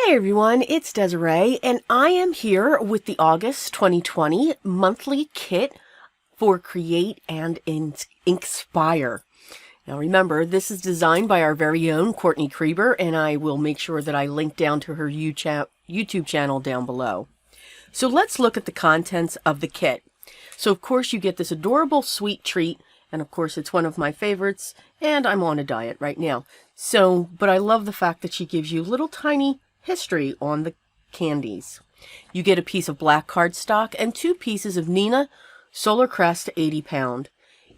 Hey everyone, it's Desiree, and I am here with the August 2020 monthly kit for Create and INKspire. Now remember, this is designed by our very own Courtney Kreeber, and I will make sure that I link down to her YouTube channel down below. So let's look at the contents of the kit. So of course you get this adorable sweet treat, and of course it's one of my favorites, and I'm on a diet right now. But I love the fact that she gives you little tiny history on the candies. You get a piece of black cardstock and 2 pieces of Neenah Solar Crest 80 pound.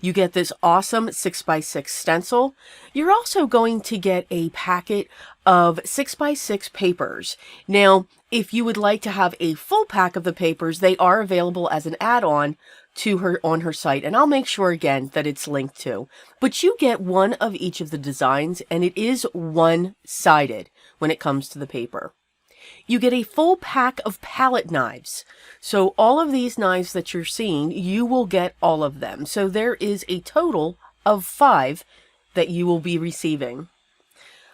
You get this awesome 6x6 stencil. You're also going to get a packet of 6x6 papers. Now, if you would like to have a full pack of the papers, they are available as an add-on to her on her site, and I'll make sure again that it's linked to. But you get one of each of the designs, and it is one-sided when it comes to the paper. You get a full pack of palette knives. So all of these knives that you're seeing, you will get all of them. So there is a total of 5 that you will be receiving.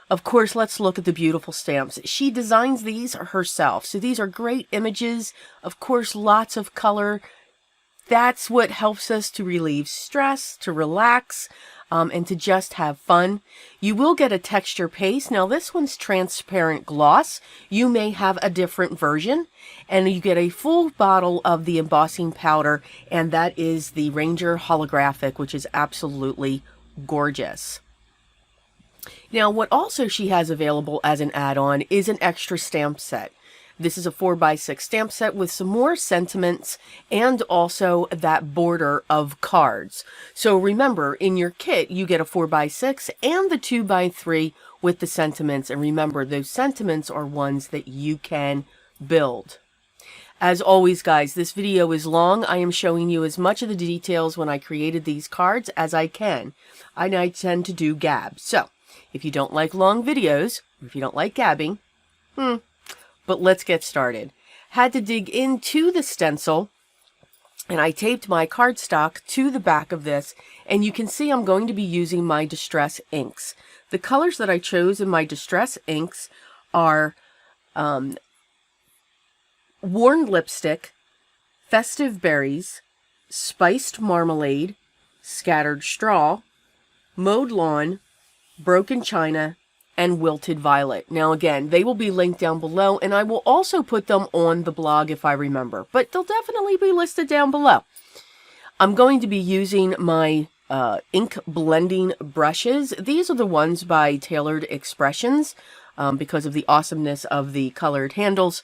Of course, let's look at the beautiful stamps. She designs these herself. So these are great images. Of course, lots of color. That's what helps us to relieve stress, to relax, and to just have fun. You will get a texture paste. Now this one's transparent gloss. You may have a different version. And you get a full bottle of the embossing powder, and that is the Ranger Holographic, which is absolutely gorgeous. Now what also she has available as an add-on is an extra stamp set. This is a 4x6 stamp set with some more sentiments and also that border of cards. So remember, in your kit, you get a 4x6 and the 2x3 with the sentiments. And remember, those sentiments are ones that you can build. As always, guys, this video is long. I am showing you as much of the details when I created these cards as I can. I tend to do gab. So if you don't like long videos, if you don't like gabbing, but let's get started. Had to dig into the stencil, and I taped my cardstock to the back of this, and you can see I'm going to be using my Distress inks. The colors that I chose in my Distress inks are Worn Lipstick, Festive Berries, Spiced Marmalade, Scattered Straw, Mowed Lawn, Broken China, and Wilted Violet. Now again, they will be linked down below, and I will also put them on the blog if I remember, but they'll definitely be listed down below. I'm going to be using my ink blending brushes. These are the ones by Tailored Expressions because of the awesomeness of the colored handles.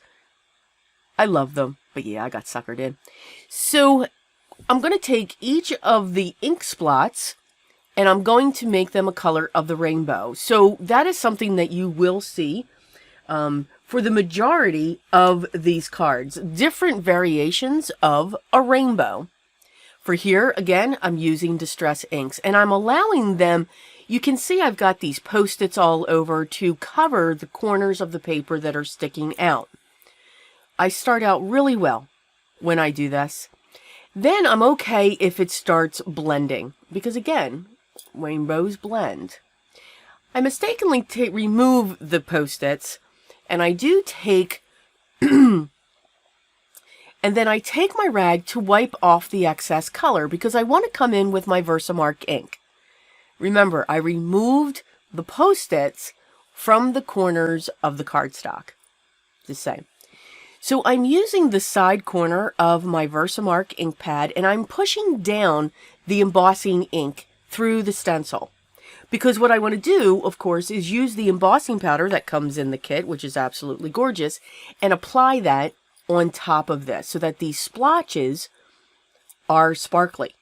I love them, but yeah, I got suckered in. So I'm going to take each of the ink splots and I'm going to make them a color of the rainbow. So that is something that you will see for the majority of these cards. Different variations of a rainbow. For here, again, I'm using Distress inks. And I'm allowing them, you can see I've got these Post-its all over to cover the corners of the paper that are sticking out. I start out really well when I do this. Then I'm okay if it starts blending. Because again, rainbows blend. I mistakenly remove the Post-its, and I do take, and then I take my rag to wipe off the excess color because I want to come in with my Versamark ink. Remember, I removed the Post-its from the corners of the cardstock. Just saying. So I'm using the side corner of my Versamark ink pad, and I'm pushing down the embossing ink through the stencil. Because what I want to do, of course, is use the embossing powder that comes in the kit, which is absolutely gorgeous, and apply that on top of this so that these splotches are sparkly.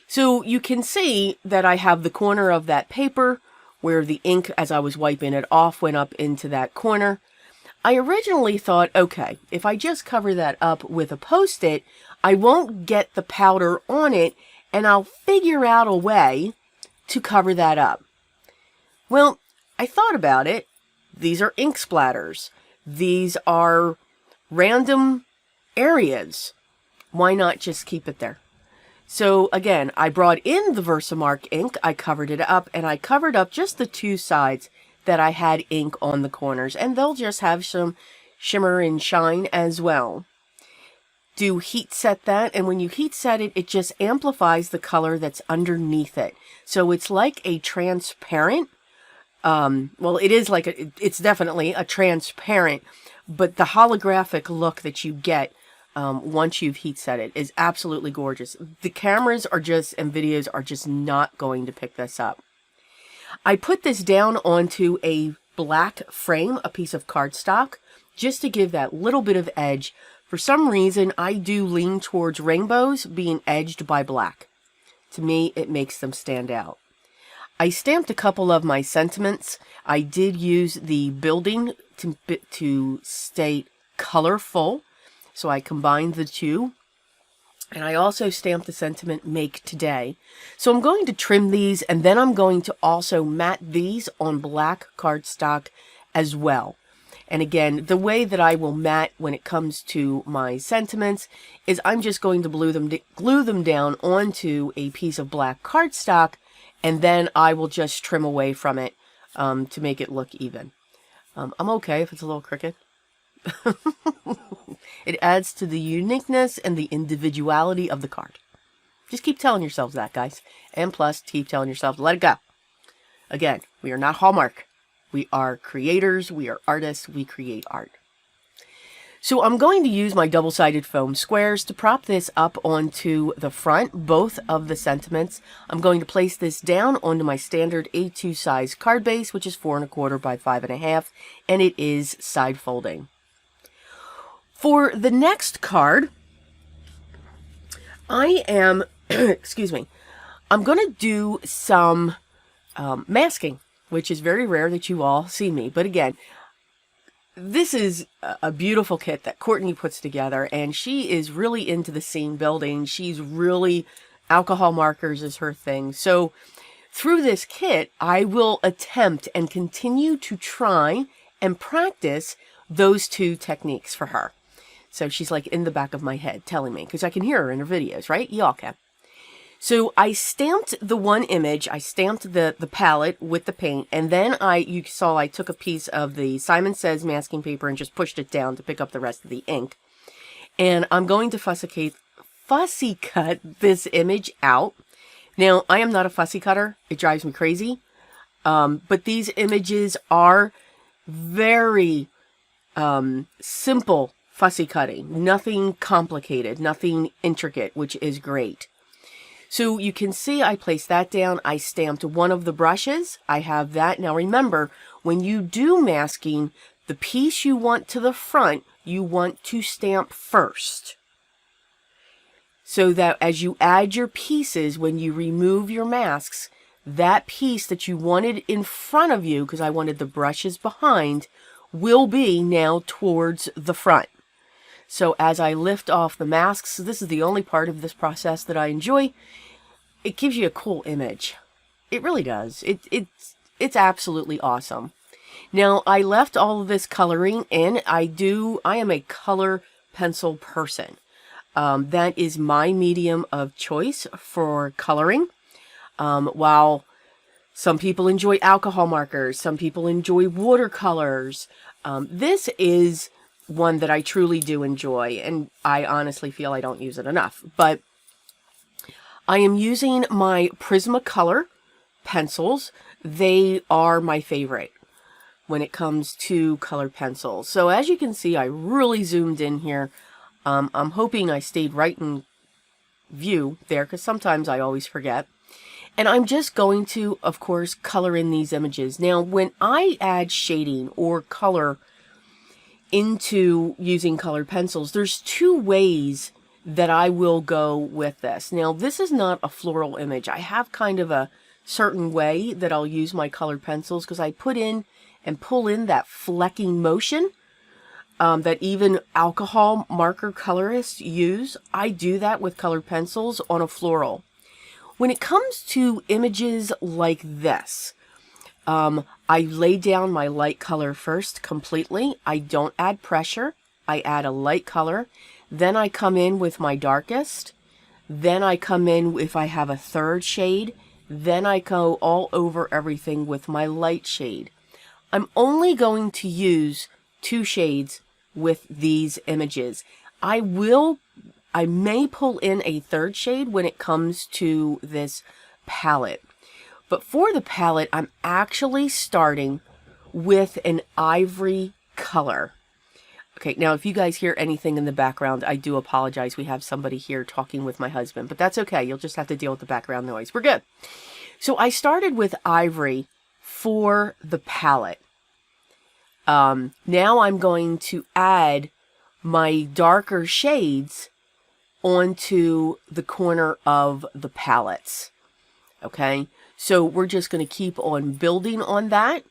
So you can see that I have the corner of that paper where the ink, as I was wiping it off, went up into that corner. I originally thought, okay, if I just cover that up with a Post-it, I won't get the powder on it, and I'll figure out a way to cover that up. Well, I thought about it. These are ink splatters. These are random areas. Why not just keep it there? So again, I brought in the Versamark ink, I covered it up, and I covered up just the 2 sides that I had ink on the corners, and they'll just have some shimmer and shine as well. Do heat set that, and when you heat set it, it just amplifies the color that's underneath it. So it's like a transparent, well, it is like it's definitely a transparent, but the holographic look that you get once you've heat set it is absolutely gorgeous. The cameras are just, and videos are just not going to pick this up. I put this down onto a black frame, a piece of cardstock, just to give that little bit of edge. For some reason, I do lean towards rainbows being edged by black. To me, it makes them stand out. I stamped a couple of my sentiments. I did use the building to state colorful, so I combined the two. And I also stamped the sentiment make today. So I'm going to trim these, and then I'm going to also matte these on black cardstock as well. And again, the way that I will matte when it comes to my sentiments is I'm just going to glue them down onto a piece of black cardstock, and then I will just trim away from it to make it look even. I'm okay if it's a little crooked. It adds to the uniqueness and the individuality of the card. Just keep telling yourselves that, guys. And plus, keep telling yourselves to let it go. Again, we are not Hallmark. We are creators, we are artists, we create art. So I'm going to use my double-sided foam squares to prop this up onto the front, both of the sentiments. I'm going to place this down onto my standard A2 size card base, which is 4 1/4 by 5 1/2, and it is side folding. For the next card, I am, excuse me, I'm going to do some masking, which is very rare that you all see me. But again, this is a beautiful kit that Courtney puts together, and she is really into the scene building. She's really, alcohol markers is her thing. So through this kit, I will attempt and continue to try and practice those two techniques for her. So she's like in the back of my head telling me, because I can hear her in her videos, right? Y'all can. So I stamped the one image, I stamped the palette with the paint, and then you saw I took a piece of the Simon Says masking paper and just pushed it down to pick up the rest of the ink. And I'm going to fussy cut this image out. Now, I am not a fussy cutter. It drives me crazy. But these images are very simple fussy cutting. Nothing complicated, nothing intricate, which is great. So you can see I placed that down. I stamped one of the brushes. I have that. Now remember, when you do masking, the piece you want to the front, you want to stamp first. So that as you add your pieces, when you remove your masks, that piece that you wanted in front of you, because I wanted the brushes behind, will be now towards the front. So as I lift off the masks, this is the only part of this process that I enjoy. It gives you a cool image. It really does. It's absolutely awesome. Now, I left all of this coloring in. I am a color pencil person. That is my medium of choice for coloring. While some people enjoy alcohol markers, some people enjoy watercolors. This is one that I truly do enjoy, and I honestly feel I don't use it enough. But I am using my Prismacolor pencils. They are my favorite when it comes to colored pencils. So as you can see, I really zoomed in here. I'm hoping I stayed right in view there, because sometimes I always forget. And I'm just going to, of course, color in these images. Now, when I add shading or color into using colored pencils, there's two ways that I will go with this. Now, this is not a floral image. I have kind of a certain way that I'll use my colored pencils, because I put in and pull in that flecking motion that even alcohol marker colorists use. I do that with colored pencils on a floral. When it comes to images like this, I lay down my light color first completely. I don't add pressure. I add a light color. Then I come in with my darkest. Then I come in if I have a third shade. Then I go all over everything with my light shade. I'm only going to use 2 shades with these images. I may pull in a 3rd shade when it comes to this palette. But for the palette, I'm actually starting with an ivory color. Okay, now if you guys hear anything in the background, I do apologize. We have somebody here talking with my husband, but that's okay. You'll just have to deal with the background noise. We're good. So I started with ivory for the palette. Now I'm going to add my darker shades onto the corner of the palettes. Okay, so we're just going to keep on building on that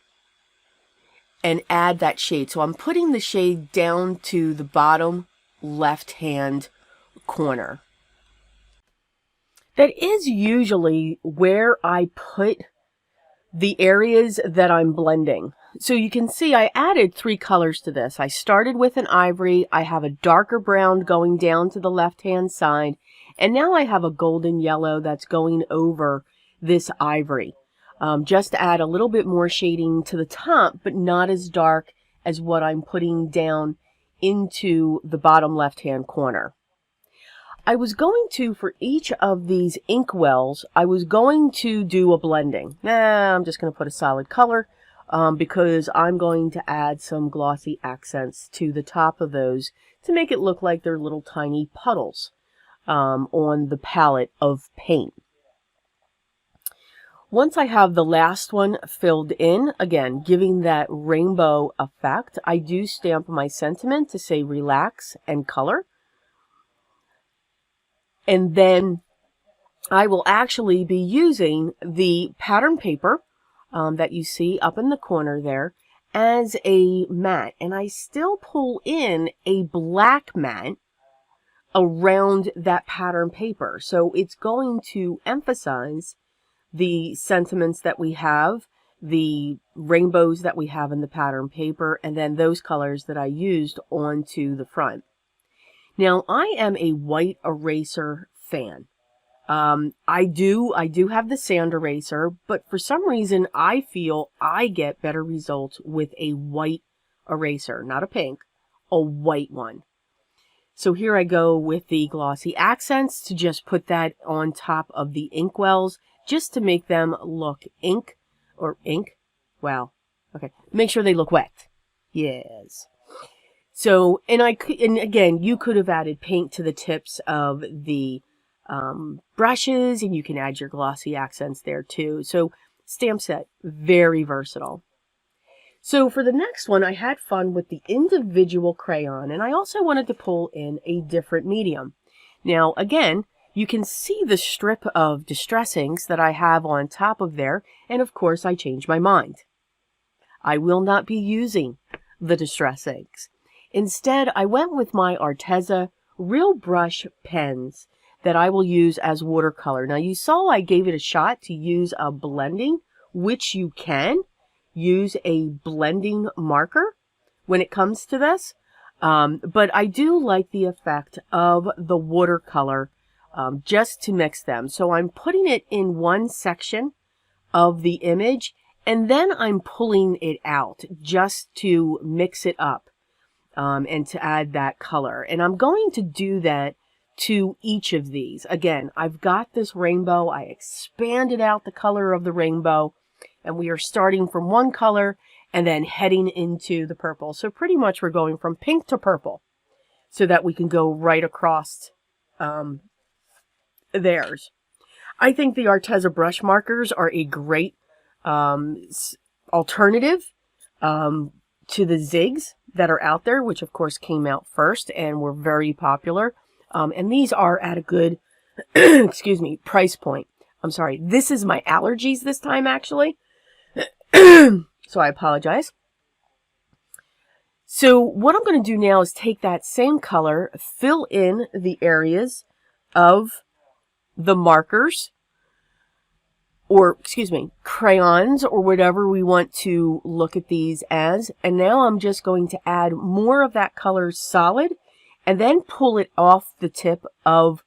and add that shade. So I'm putting the shade down to the bottom left-hand corner. That is usually where I put the areas that I'm blending. So you can see I added 3 colors to this. I started with an ivory. I have a darker brown going down to the left-hand side. And now I have a golden yellow that's going over this ivory. Just to add a little bit more shading to the top, but not as dark as what I'm putting down into the bottom left-hand corner. I was going to, for each of these ink wells, I was going to do a blending. I'm just going to put a solid color because I'm going to add some glossy accents to the top of those to make it look like they're little tiny puddles on the palette of paint. Once I have the last one filled in, again, giving that rainbow effect, I do stamp my sentiment to say relax and color. And then I will actually be using the pattern paper that you see up in the corner there as a mat. And I still pull in a black mat around that pattern paper. So it's going to emphasize the sentiments that we have, the rainbows that we have in the pattern paper, and then those colors that I used onto the front. Now, I am a white eraser fan. I do have the sand eraser, but for some reason, I feel I get better results with a white eraser, not a pink, a white one. So here I go with the glossy accents to just put that on top of the inkwells, just to make them look ink. Wow. Okay. Make sure they look wet. Yes. So, and again, you could have added paint to the tips of the brushes, and you can add your glossy accents there too. So, stamp set, very versatile. So for the next one, I had fun with the individual crayon, and I also wanted to pull in a different medium. Now, again, you can see the strip of distress inks that I have on top of there, and of course I changed my mind. I will not be using the distress inks. Instead, I went with my Arteza Real Brush pens that I will use as watercolor. Now you saw I gave it a shot to use a blending, which you can use a blending marker when it comes to this. But I do like the effect of the watercolor just to mix them. So I'm putting it in one section of the image, and then I'm pulling it out just to mix it up and to add that color. And I'm going to do that to each of these. Again, I've got this rainbow. I expanded out the color of the rainbow, and we are starting from one color and then heading into the purple. So pretty much we're going from pink to purple so that we can go right across theirs. I think the Arteza brush markers are a great alternative to the zigs that are out there, which of course came out first and were very popular. And these are at a good, excuse me, price point. I'm sorry. This is my allergies this time, actually. So I apologize. So what I'm going to do now is take that same color, fill in the areas of the markers, or excuse me, crayons, or whatever we want to look at these as. And now I'm just going to add more of that color solid and then pull it off the tip of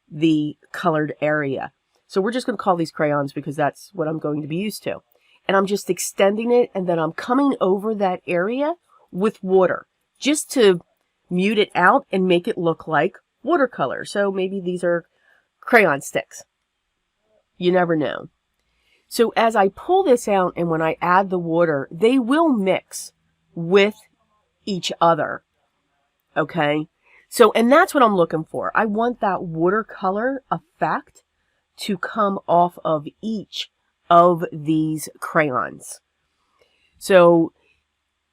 the colored area. So we're just going to call these crayons because that's what I'm going to be used to. and I'm just extending it, and then I'm coming over that area with water just to mute it out and make it look like watercolor. So maybe these are crayon sticks. You never know. So as I pull this out and when I add the water, they will mix with each other. Okay? So, and that's what I'm looking for. I want that watercolor effect to come off of each of these crayons. So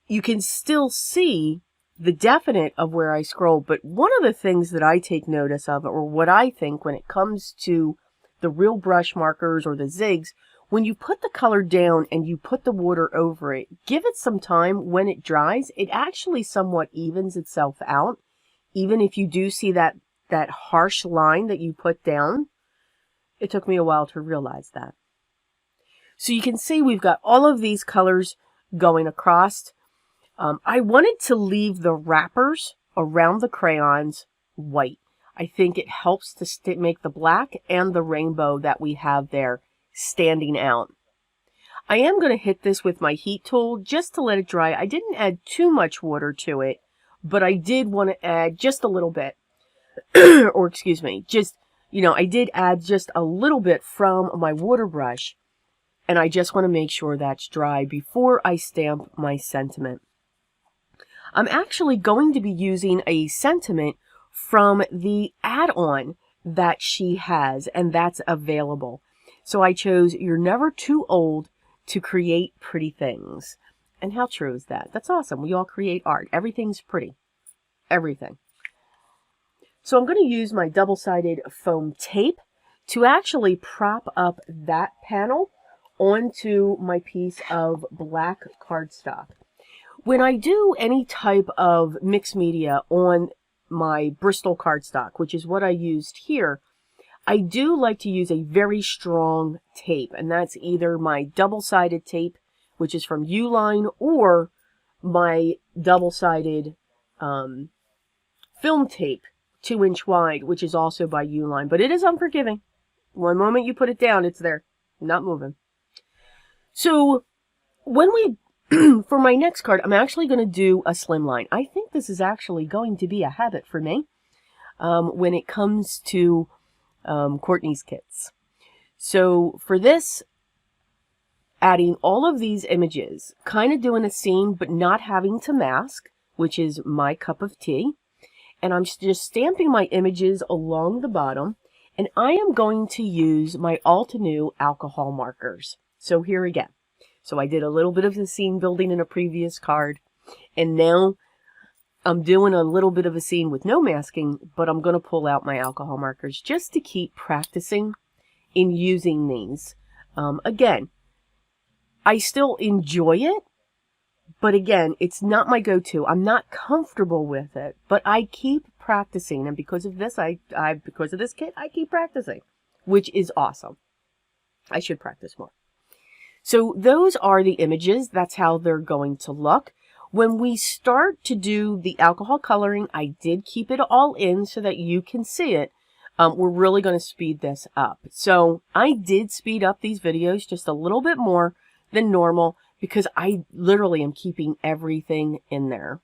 you can still see the definite of where I scroll, but one of the things that I take notice of, or what I think when it comes to the real brush markers or the zigs, when you put the color down and you put the water over it, give it some time. When it dries, it actually somewhat evens itself out. Even if you do see that harsh line that you put down, it took me a while to realize that. So you can see we've got all of these colors going across. I wanted to leave the wrappers around the crayons white. I think it helps to make the black and the rainbow that we have there standing out. I am going to hit this with my heat tool just to let it dry. I didn't add too much water to it, but I did want to add just a little bit. Or excuse me, just, I did add just a little bit from my water brush, and I just want to make sure that's dry before I stamp my sentiment. I'm actually going to be using a sentiment from the add-on that she has, and that's available. So I chose "You're Never Too Old to Create Pretty Things." And how true is that? That's awesome. We all create art. Everything's pretty. Everything. So I'm going to use my double-sided foam tape to actually prop up that panel onto my piece of black cardstock. When I do any type of mixed media on my Bristol cardstock, which is what I used here, I do like to use a very strong tape, and that's either my double-sided tape, which is from Uline, or my double-sided film tape, 2-inch wide, which is also by Uline, but it is unforgiving. One moment you put it down, it's there, not moving. So when we for my next card, I'm actually going to do a slimline. I think this is actually going to be a habit for me when it comes to Courtney's kits. So for this, adding all of these images, kind of doing a scene, but not having to mask, which is my cup of tea. And I'm just stamping my images along the bottom. And I am going to use my Altenew alcohol markers. So here again. So I did a little bit of the scene building in a previous card, and now I'm doing a little bit of a scene with no masking, but I'm going to pull out my alcohol markers just to keep practicing in using these. Again, I still enjoy it, but again, it's not my go-to. I'm not comfortable with it, but I keep practicing, and because of this, because of this kit, I keep practicing, which is awesome. I should practice more. So those are the images. That's how they're going to look. When we start to do the alcohol coloring, I did keep it all in so that you can see it. We're really going to speed this up. So I did speed up these videos just a little bit more than normal because I literally am keeping everything in there.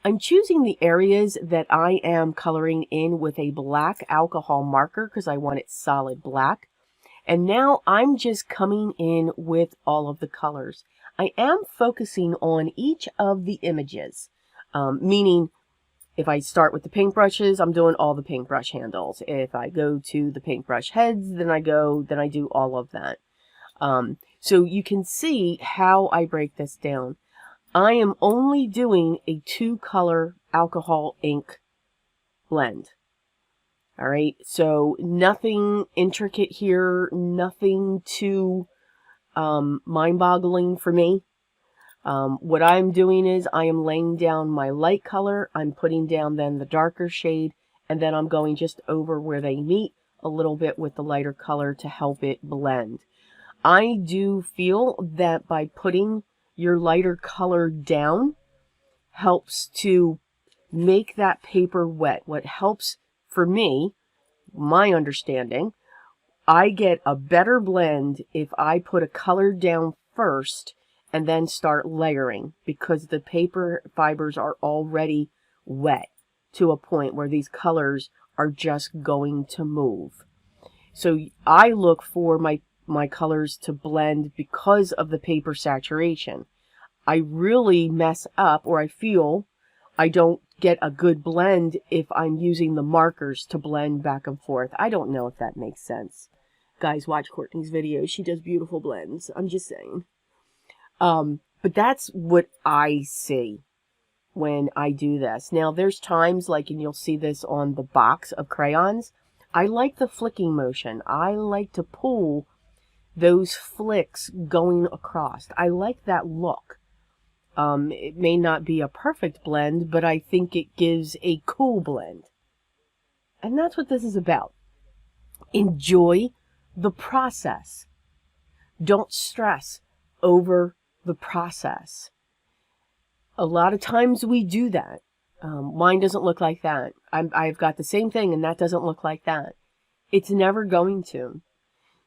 I'm choosing the areas that I am coloring in with a black alcohol marker because I want it solid black. And now I'm just coming in with all of the colors. I am focusing on each of the images, meaning if I start with the paintbrushes, I'm doing all the paintbrush handles. If I go to the paintbrush heads, then I do all of that. So you can see how I break this down. I am only doing a 2-color alcohol ink blend. All right, so nothing intricate here, nothing too mind-boggling for me. What I'm doing is I am laying down my light color, I'm putting down then the darker shade, and then I'm going just over where they meet a little bit with the lighter color to help it blend. I do feel that by putting your lighter color down helps to make that paper wet. What helps for me, my understanding, I get a better blend if I put a color down first and then start layering, because the paper fibers are already wet to a point where these colors are just going to move. So I look for my colors to blend because of the paper saturation. I really mess up, or I feel I don't get a good blend if I'm using the markers to blend back and forth. I don't know if that makes sense. Guys, watch Courtney's videos. She does beautiful blends. I'm just saying. But that's what I see when I do this. Now, there's times, like, and you'll see this on the box of crayons, I like the flicking motion. I like to pull those flicks going across. I like that look. It may not be a perfect blend, but I think it gives a cool blend. And that's what this is about. Enjoy the process. Don't stress over the process. A lot of times we do that. Mine doesn't look like that. I've got the same thing and that doesn't look like that. It's never going to.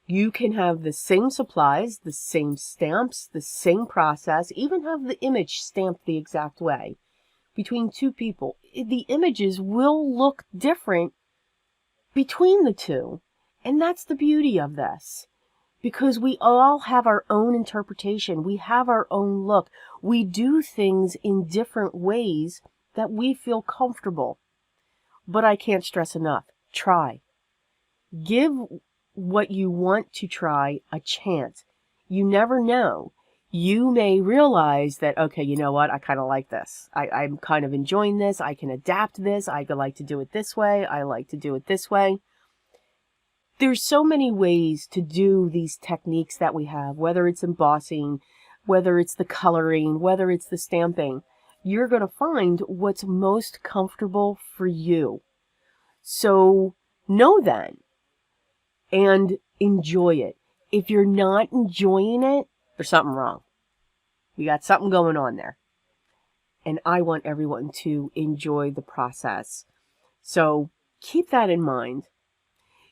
You can have the same supplies, the same stamps, the same process, even have the image stamped the exact way. Between two people, the images will look different between the two. And that's the beauty of this. Because we all have our own interpretation. We have our own look. We do things in different ways that we feel comfortable. But I can't stress enough. Try. Give what you want to try a chance. You never know. You may realize that, okay, you know what? I kind of like this. I'm kind of enjoying this. I can adapt this. I like to do it this way. I like to do it this way. There's so many ways to do these techniques that we have, whether it's embossing, whether it's the coloring, whether it's the stamping. You're going to find what's most comfortable for you. So know that and enjoy it. If you're not enjoying it, there's something wrong. You got something going on there. And I want everyone to enjoy the process. So keep that in mind.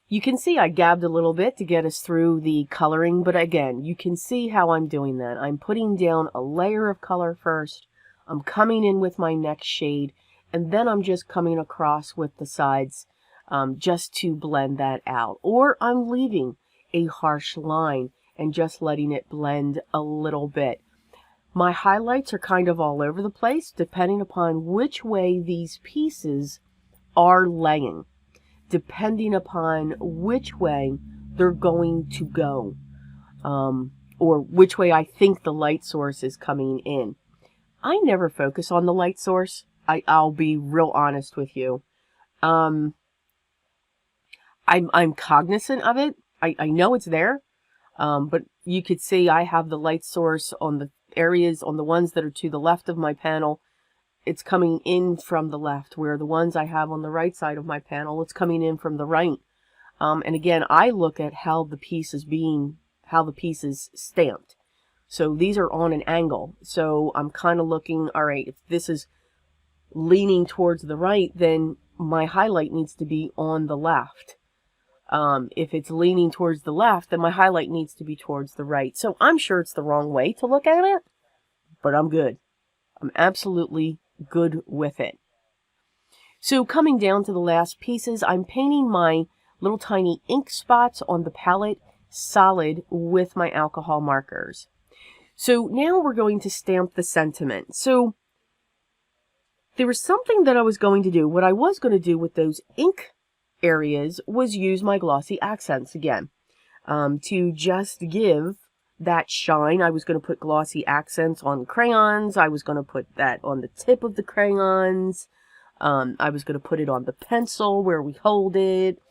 You can see I gabbed a little bit to get us through the coloring, but again, you can see how I'm doing that. I'm putting down a layer of color first. I'm coming in with my next shade, and then I'm just coming across with the sides just to blend that out. Or I'm leaving a harsh line and just letting it blend a little bit. My highlights are kind of all over the place, depending upon which way these pieces are laying, depending upon which way they're going to go, or which way I think the light source is coming in. I never focus on the light source. I'll be real honest with you. I'm cognizant of it. I know it's there, but you could see I have the light source on the areas, on the ones that are to the left of my panel. It's coming in from the left, where the ones I have on the right side of my panel, it's coming in from the right. And again, I look at how the piece is stamped. So these are on an angle. So I'm kind of looking, all right, if this is leaning towards the right, then my highlight needs to be on the left. If it's leaning towards the left, then my highlight needs to be towards the right. So I'm sure it's the wrong way to look at it, but I'm good. I'm absolutely good with it. So coming down to the last pieces, I'm painting my little tiny ink spots on the palette solid with my alcohol markers. So now we're going to stamp the sentiment. So there was something that I was going to do. What I was going to do with those ink areas was use my glossy accents again, to just give that shine. I was going to put glossy accents on crayons. I was going to put that on the tip of the crayons. I was going to put it on the pencil where we hold it.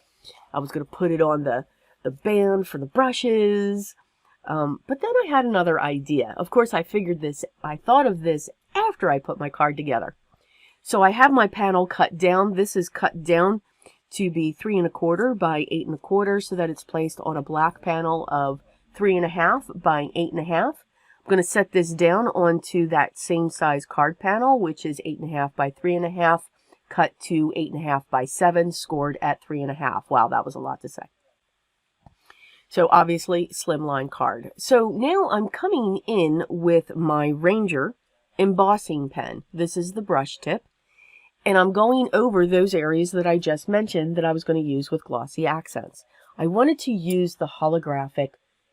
I was going to put it on the band for the brushes. But then I had another idea. Of course, I thought of this after I put my card together. So I have my panel cut down. This is cut down to be 3 1/4 by 8 1/4, so that it's placed on a black panel of 3 1/2 by 8 1/2. I'm going to set this down onto that same size card panel, which is 8 1/2 by 3 1/2, cut to 8 1/2 by 7, scored at 3 1/2. Wow, that was a lot to say. So obviously slimline card. So now I'm coming in with my Ranger embossing pen. This is the brush tip. And I'm going over those areas that I just mentioned that I was going to use with glossy accents. I wanted to use the holographic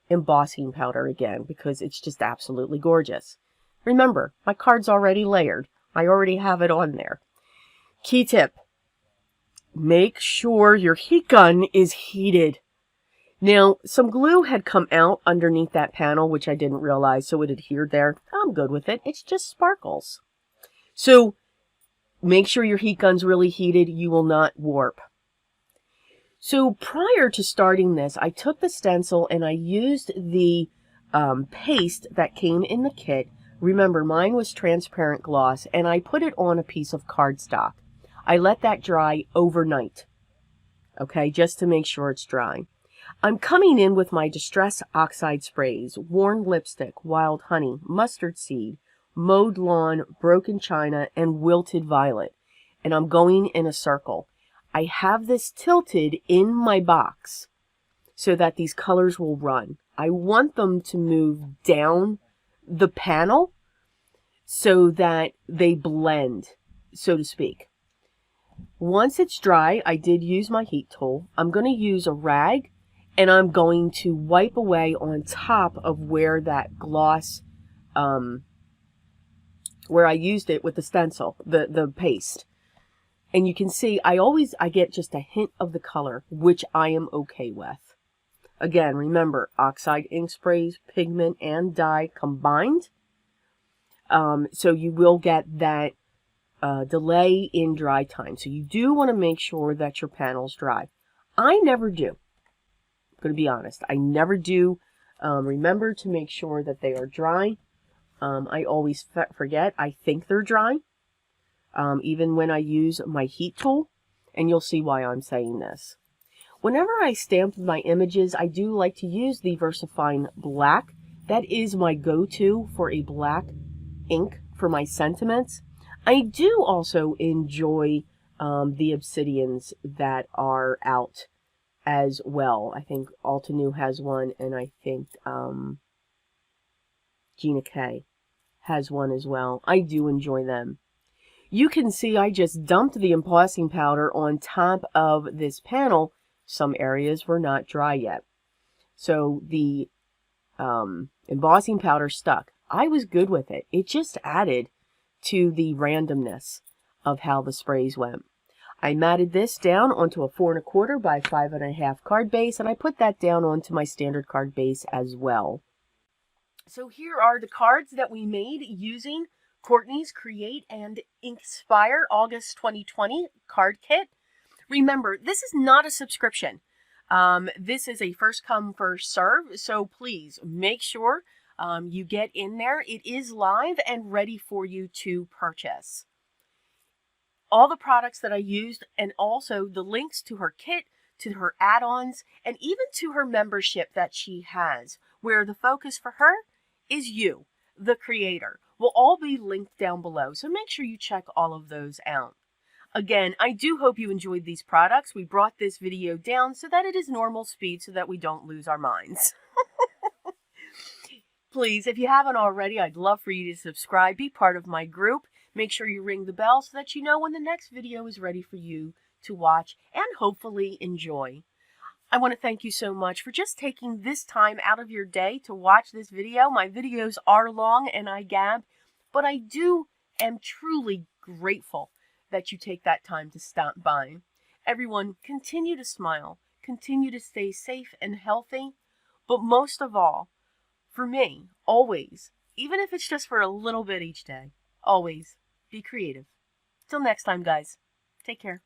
embossing powder again because it's just absolutely gorgeous. Remember, my card's already layered. I already have it on there. Key tip. Make sure your heat gun is heated. Now, some glue had come out underneath that panel, which I didn't realize, so it adhered there. I'm good with it. It's just sparkles. So, make sure your heat gun's really heated. You will not warp. So, prior to starting this, I took the stencil and I used the paste that came in the kit. Remember, mine was transparent gloss, and I put it on a piece of cardstock. I let that dry overnight, okay, just to make sure it's dry. I'm coming in with my Distress Oxide sprays, Worn Lipstick, Wild Honey, Mustard Seed, Mowed Lawn, Broken China, and Wilted Violet. And I'm going in a circle. I have this tilted in my box so that these colors will run. I want them to move down the panel so that they blend, so to speak. Once it's dry, I did use my heat tool. I'm going to use a rag and I'm going to wipe away on top of where that gloss, where I used it with the stencil, the paste. And you can see I get just a hint of the color, which I am okay with. Again, remember, oxide ink sprays, pigment, and dye combined. So you will get that delay in dry time. So you do want to make sure that your panel's dry. I never do. I'm going to be honest. I never do remember to make sure that they are dry. I always forget. I think they're dry. Even when I use my heat tool. And you'll see why I'm saying this. Whenever I stamp my images, I do like to use the VersaFine Black. That is my go-to for a black ink for my sentiments. I do also enjoy the obsidians that are out as well. I think Altenew has one, and I think Gina K has one as well. I do enjoy them. You can see I just dumped the embossing powder on top of this panel. Some areas were not dry yet. So the embossing powder stuck. I was good with it. It just added to the randomness of how the sprays went. I matted this down onto a 4 1/4 by 5 1/2 card base, and I put that down onto my standard card base as well. So here are the cards that we made using Courtney's Create and INKspire August 2020 card kit. Remember, this is not a subscription. This is a first come, first serve, so please make sure you get in there. It is live and ready for you to purchase. All the products that I used, and also the links to her kit, to her add-ons, and even to her membership that she has, where the focus for her is you, the creator, will all be linked down below. So make sure you check all of those out. Again, I do hope you enjoyed these products. We brought this video down so that it is normal speed so that we don't lose our minds. Please, if you haven't already, I'd love for you to subscribe, be part of my group. Make sure you ring the bell so that you know when the next video is ready for you to watch and hopefully enjoy. I want to thank you so much for just taking this time out of your day to watch this video. My videos are long and I gab, but I am truly grateful that you take that time to stop by. Everyone, continue to smile, continue to stay safe and healthy, but most of all, for me, always, even if it's just for a little bit each day, always be creative. Till next time, guys. Take care.